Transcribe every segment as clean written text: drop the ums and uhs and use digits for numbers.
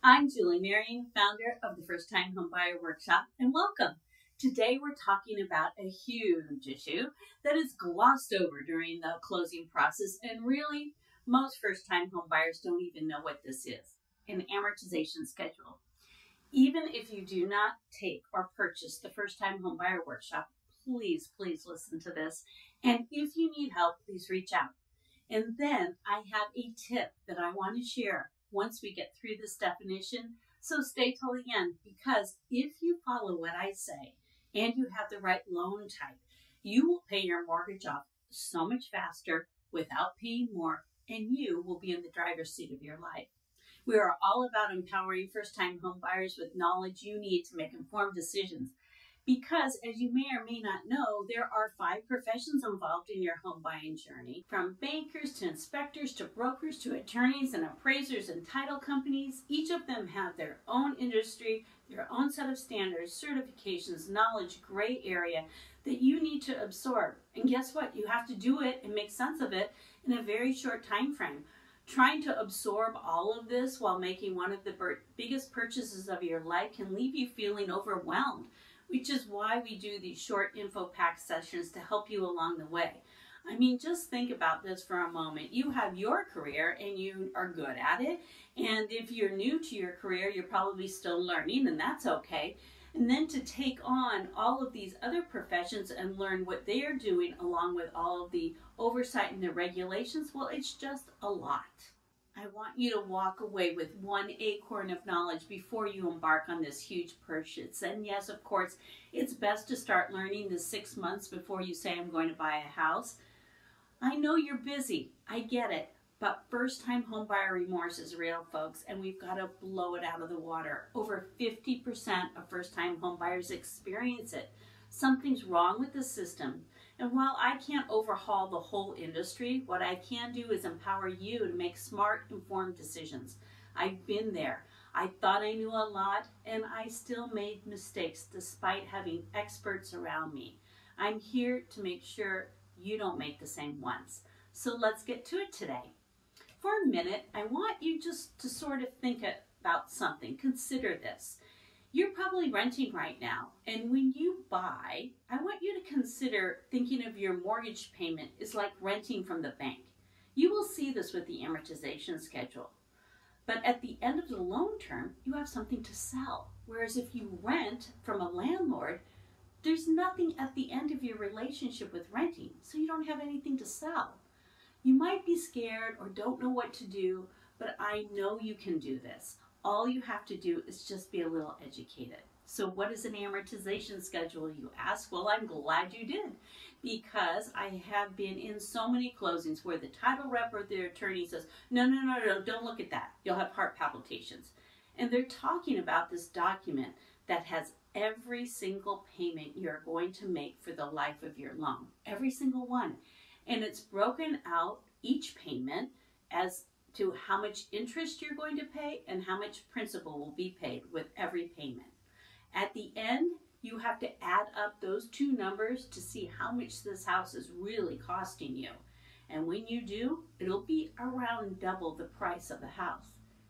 I'm Julie Marion, founder of the First Time Homebuyer Workshop, and welcome. Today we're talking about a huge issue that is glossed over during the closing process, and really most first-time homebuyers don't even know what this is: an amortization schedule. Even if you do not take or purchase the First Time Homebuyer Workshop, please listen to this, and if you need help, please reach out. And then I have a tip that I want to share once we get through this definition. So stay till the end, because if you follow what I say and you have the right loan type, you will pay your mortgage off so much faster without paying more, and you will be in the driver's seat of your life. We are all about empowering first-time home buyers with knowledge you need to make informed decisions. Because, as you may or may not know, there are 5 professions involved in your home buying journey, from bankers to inspectors to brokers to attorneys and appraisers and title companies. Each of them have their own industry, their own set of standards, certifications, knowledge, gray area that you need to absorb. And guess what? You have to do it and make sense of it in a very short time frame. Trying to absorb all of this while making one of the biggest purchases of your life can leave you feeling overwhelmed, which is why we do these short info pack sessions to help you along the way. I mean, just think about this for a moment. You have your career and you are good at it. And if you're new to your career, you're probably still learning, and that's okay. And then to take on all of these other professions and learn what they are doing along with all of the oversight and the regulations, well, it's just a lot. I want you to walk away with one acorn of knowledge before you embark on this huge purchase. And yes, of course, it's best to start learning the 6 months before you say, I'm going to buy a house. I know you're busy. I get it. But first-time homebuyer remorse is real, folks, and we've got to blow it out of the water. Over 50% of first-time homebuyers experience it. Something's wrong with the system. And while I can't overhaul the whole industry, what I can do is empower you to make smart, informed decisions. I've been there. I thought I knew a lot, and I still made mistakes despite having experts around me. I'm here to make sure you don't make the same ones. So let's get to it today. For a minute, I want you just to sort of think about something. Consider this. You're probably renting right now, and when you buy, I want you to consider thinking of your mortgage payment is like renting from the bank. You will see this with the amortization schedule. But at the end of the loan term, you have something to sell. Whereas if you rent from a landlord, there's nothing at the end of your relationship with renting, so you don't have anything to sell. You might be scared or don't know what to do, but I know you can do this. All you have to do is just be a little educated. So what is an amortization schedule, you ask? Well, I'm glad you did, because I have been in so many closings where the title rep or the attorney says, no, don't look at that. You'll have heart palpitations. And they're talking about this document that has every single payment you're going to make for the life of your loan. Every single one. And it's broken out, each payment, as to how much interest you're going to pay and how much principal will be paid with every payment. At the end, you have to add up those 2 numbers to see how much this house is really costing you. And when you do, it'll be around double the price of the house.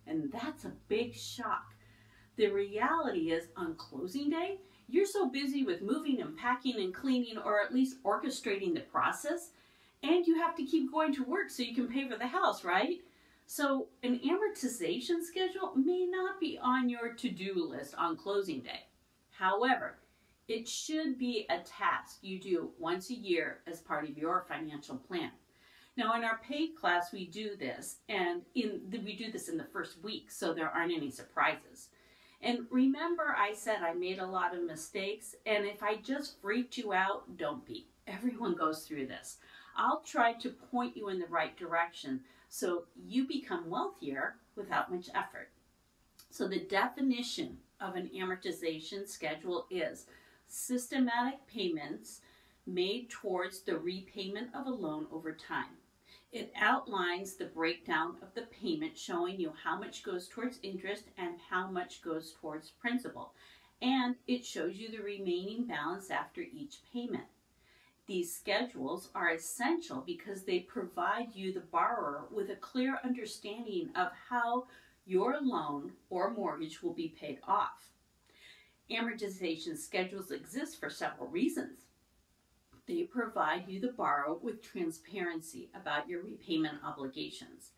And that's a big shock. The reality is, on closing day, you're so busy with moving and packing and cleaning, or at least orchestrating the process, and you have to keep going to work so you can pay for the house, right? So an amortization schedule may not be on your to-do list on closing day. However, it should be a task you do once a year as part of your financial plan. Now, in our paid class, we do this, and we do this in the first week, so there aren't any surprises. And remember, I said I made a lot of mistakes, and if I just freaked you out, don't be. Everyone goes through this. I'll try to point you in the right direction so you become wealthier without much effort. So the definition of an amortization schedule is systematic payments made towards the repayment of a loan over time. It outlines the breakdown of the payment, showing you how much goes towards interest and how much goes towards principal. And it shows you the remaining balance after each payment. These schedules are essential because they provide you, the borrower, with a clear understanding of how your loan or mortgage will be paid off. Amortization schedules exist for several reasons. They provide you, the borrower, with transparency about your repayment obligations.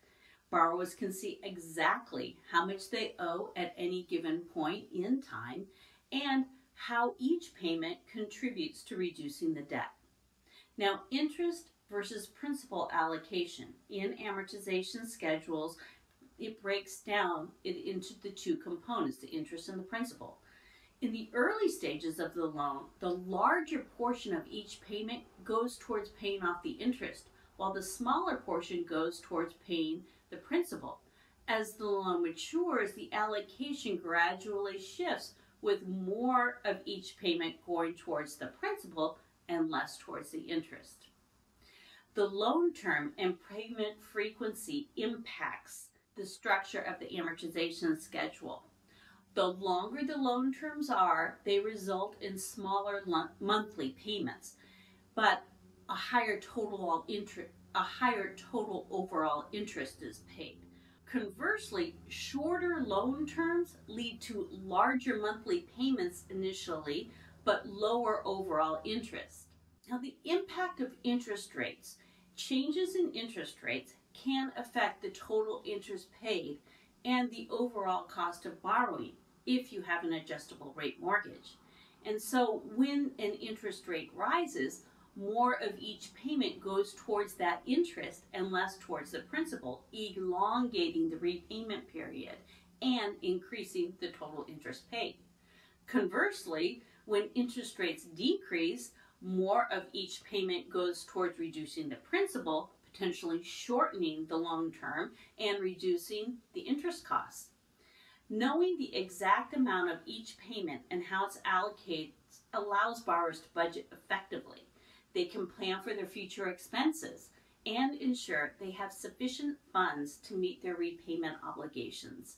Borrowers can see exactly how much they owe at any given point in time and how each payment contributes to reducing the debt. Now, interest versus principal allocation. In amortization schedules, it breaks down into the two components, the interest and the principal. In the early stages of the loan, the larger portion of each payment goes towards paying off the interest, while the smaller portion goes towards paying the principal. As the loan matures, the allocation gradually shifts, with more of each payment going towards the principal and less towards the interest. The loan term and payment frequency impacts the structure of the amortization schedule. The longer the loan terms are, they result in smaller monthly payments, but a higher total overall interest is paid. Conversely, shorter loan terms lead to larger monthly payments initially, but lower overall interest. Now, the impact of interest rates. Changes in interest rates can affect the total interest paid and the overall cost of borrowing if you have an adjustable rate mortgage. And so when an interest rate rises, more of each payment goes towards that interest and less towards the principal, elongating the repayment period and increasing the total interest paid. Conversely, when interest rates decrease, more of each payment goes towards reducing the principal, potentially shortening the loan term and reducing the interest costs. Knowing the exact amount of each payment and how it's allocated allows borrowers to budget effectively. They can plan for their future expenses and ensure they have sufficient funds to meet their repayment obligations.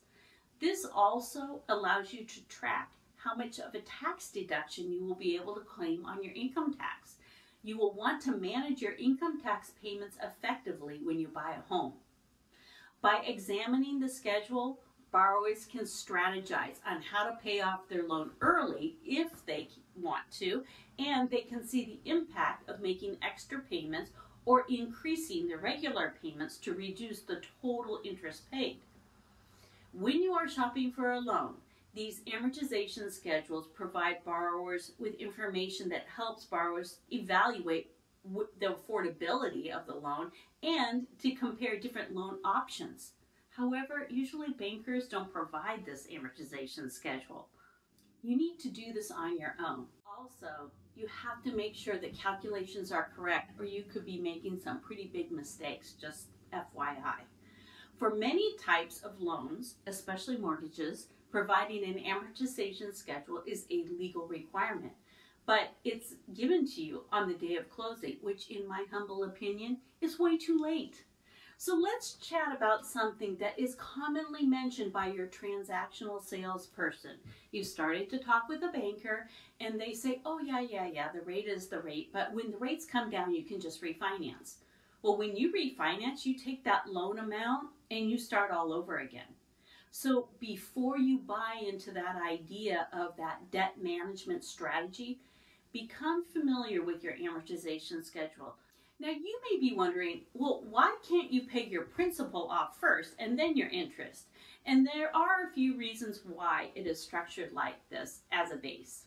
This also allows you to track how much of a tax deduction you will be able to claim on your income tax. You will want to manage your income tax payments effectively when you buy a home. By examining the schedule, borrowers can strategize on how to pay off their loan early if they want to, and they can see the impact of making extra payments or increasing the regular payments to reduce the total interest paid. When you are shopping for a loan, these amortization schedules provide borrowers with information that helps borrowers evaluate the affordability of the loan and to compare different loan options. However, usually bankers don't provide this amortization schedule. You need to do this on your own. Also, you have to make sure that calculations are correct, or you could be making some pretty big mistakes, just FYI. For many types of loans, especially mortgages, providing an amortization schedule is a legal requirement, but it's given to you on the day of closing, which in my humble opinion is way too late. So let's chat about something that is commonly mentioned by your transactional salesperson. You started to talk with a banker and they say, oh yeah, the rate is the rate, but when the rates come down, you can just refinance. Well, when you refinance, you take that loan amount and you start all over again. So before you buy into that idea of that debt management strategy, become familiar with your amortization schedule. Now, you may be wondering, well, why can't you pay your principal off first and then your interest? And there are a few reasons why it is structured like this as a base.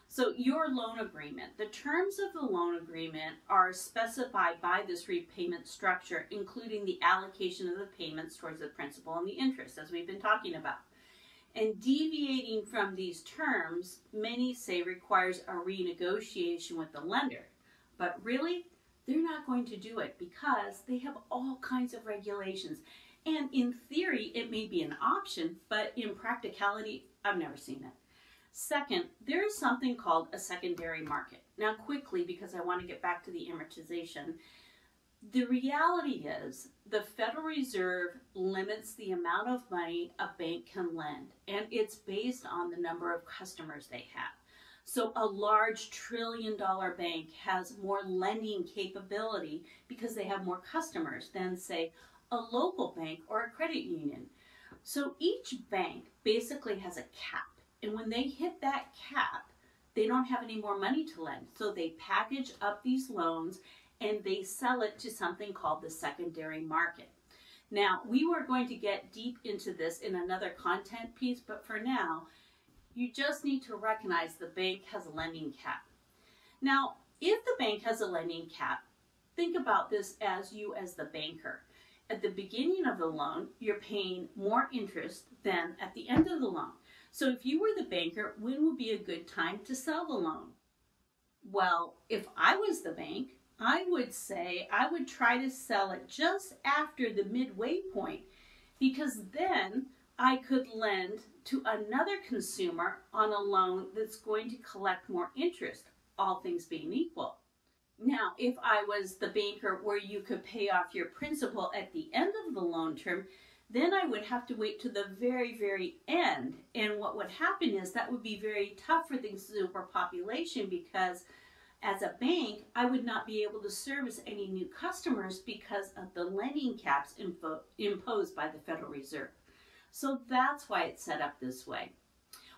So your loan agreement, the terms of the loan agreement are specified by this repayment structure, including the allocation of the payments towards the principal and the interest, as we've been talking about. And deviating from these terms, many say requires a renegotiation with the lender. But really, they're not going to do it because they have all kinds of regulations. And in theory, it may be an option, but in practicality, I've never seen it. Second, there is something called a secondary market. Now quickly, because I want to get back to the amortization, the reality is the Federal Reserve limits the amount of money a bank can lend, and it's based on the number of customers they have. So a large trillion-dollar bank has more lending capability because they have more customers than, say, a local bank or a credit union. So each bank basically has a cap, and when they hit that cap, they don't have any more money to lend. So they package up these loans and they sell it to something called the secondary market. Now, we were going to get deep into this in another content piece, but for now, you just need to recognize the bank has a lending cap. Now, if the bank has a lending cap, think about this as you as the banker. At the beginning of the loan, you're paying more interest than at the end of the loan. So if you were the banker, when would be a good time to sell the loan? Well, if I was the bank, I would say I would try to sell it just after the midway point, because then I could lend to another consumer on a loan that's going to collect more interest, all things being equal. Now, if I was the banker where you could pay off your principal at the end of the loan term, then I would have to wait to the very, very end. And what would happen is that would be very tough for the consumer population, because as a bank, I would not be able to service any new customers because of the lending caps imposed by the Federal Reserve. So that's why it's set up this way.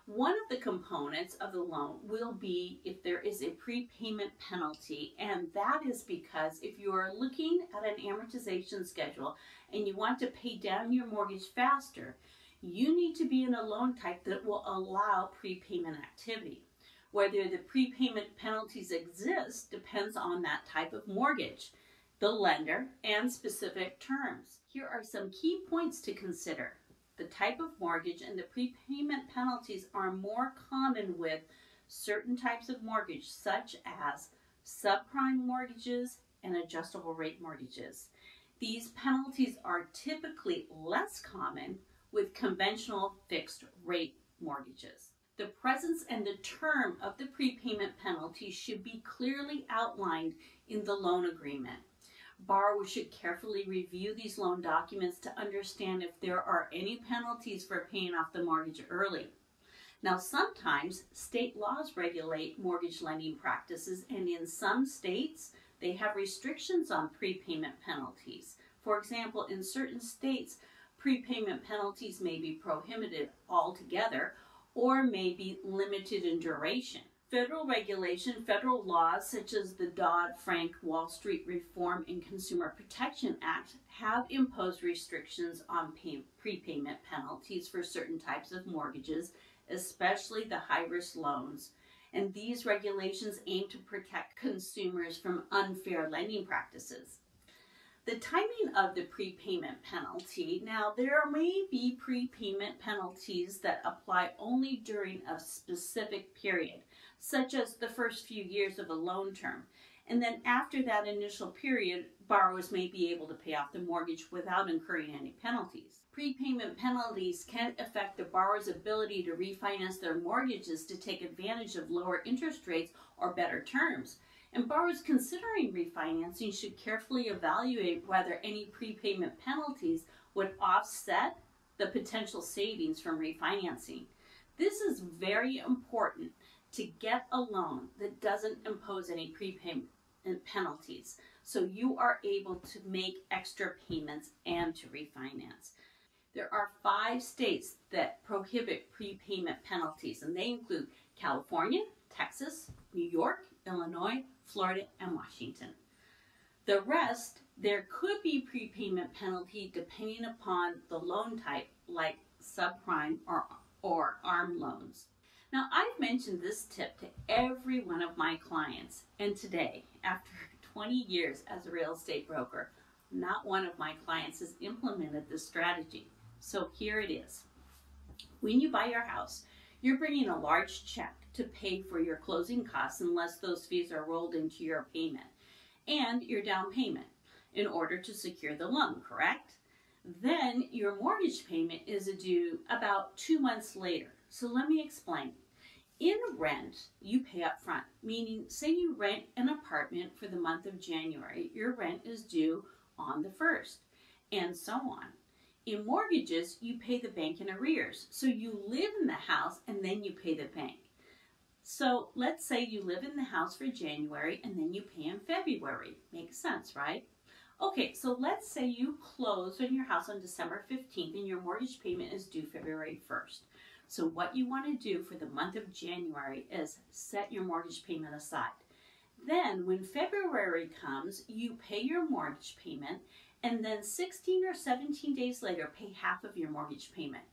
One of the components of the loan will be if there is a prepayment penalty, and that is because if you are looking at an amortization schedule and you want to pay down your mortgage faster, you need to be in a loan type that will allow prepayment activity. Whether the prepayment penalties exist depends on that type of mortgage, the lender, and specific terms. Here are some key points to consider. The type of mortgage and the prepayment penalties are more common with certain types of mortgage, such as subprime mortgages and adjustable rate mortgages. These penalties are typically less common with conventional fixed rate mortgages. The presence and the term of the prepayment penalty should be clearly outlined in the loan agreement. Borrowers should carefully review these loan documents to understand if there are any penalties for paying off the mortgage early. Now, sometimes state laws regulate mortgage lending practices, and in some states, they have restrictions on prepayment penalties. For example, in certain states, prepayment penalties may be prohibited altogether or may be limited in duration. Federal regulation, federal laws such as the Dodd-Frank Wall Street Reform and Consumer Protection Act have imposed restrictions on prepayment penalties for certain types of mortgages, especially the high-risk loans. And these regulations aim to protect consumers from unfair lending practices. The timing of the prepayment penalty. Now, there may be prepayment penalties that apply only during a specific period, such as the first few years of a loan term. And then after that initial period, borrowers may be able to pay off the mortgage without incurring any penalties. Prepayment penalties can affect the borrower's ability to refinance their mortgages to take advantage of lower interest rates or better terms. And borrowers considering refinancing should carefully evaluate whether any prepayment penalties would offset the potential savings from refinancing. This is very important to get a loan that doesn't impose any prepayment penalties, so you are able to make extra payments and to refinance. There are 5 states that prohibit prepayment penalties, and they include California, Texas, New York, Illinois, Florida, and Washington. The rest, there could be prepayment penalty depending upon the loan type, like subprime or ARM loans. Now, I've mentioned this tip to every one of my clients, and today, after 20 years as a real estate broker, not one of my clients has implemented this strategy. So here it is. When you buy your house, you're bringing a large check to pay for your closing costs unless those fees are rolled into your payment, and your down payment in order to secure the loan, correct? Then your mortgage payment is due about 2 months later. So let me explain. In rent, you pay up front, meaning say you rent an apartment for the month of January, your rent is due on the 1st, and so on. In mortgages, you pay the bank in arrears. So you live in the house and then you pay the bank. So let's say you live in the house for January and then you pay in February. Makes sense, right? Okay, so let's say you close on your house on December 15th and your mortgage payment is due February 1st. So what you want to do for the month of January is set your mortgage payment aside. Then when February comes, you pay your mortgage payment, and then 16 or 17 days later, pay half of your mortgage payment.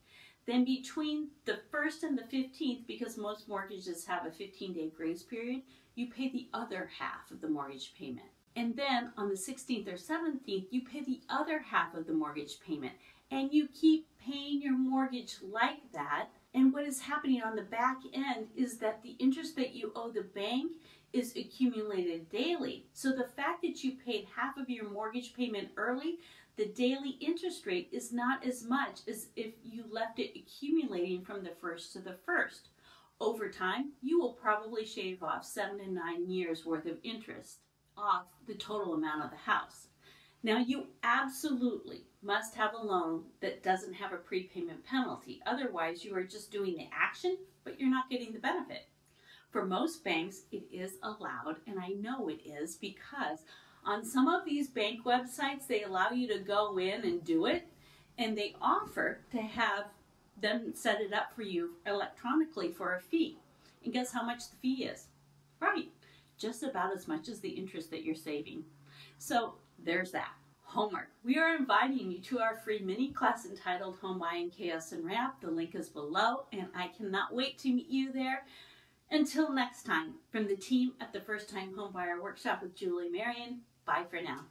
Then between the 1st and the 15th, because most mortgages have a 15-day grace period, you pay the other half of the mortgage payment. And then on the 16th or 17th, you pay the other half of the mortgage payment. And you keep paying your mortgage like that. And what is happening on the back end is that the interest that you owe the bank is accumulated daily. So the fact that you paid half of your mortgage payment early, the daily interest rate is not as much as if you left it accumulating from the 1st to the 1st. Over time, you will probably shave off 7 to 9 years worth of interest off the total amount of the house. Now, you absolutely must have a loan that doesn't have a prepayment penalty. Otherwise, you are just doing the action, but you're not getting the benefit. For most banks, it is allowed, and I know it is because on some of these bank websites, they allow you to go in and do it, and they offer to have them set it up for you electronically for a fee. And guess how much the fee is? Right, just about as much as the interest that you're saving. So there's that. Homework. We are inviting you to our free mini class entitled Homebuying Chaos Unwrapped. The link is below, and I cannot wait to meet you there. Until next time, from the team at the First Time Homebuyer Workshop with Julie Marion, bye for now.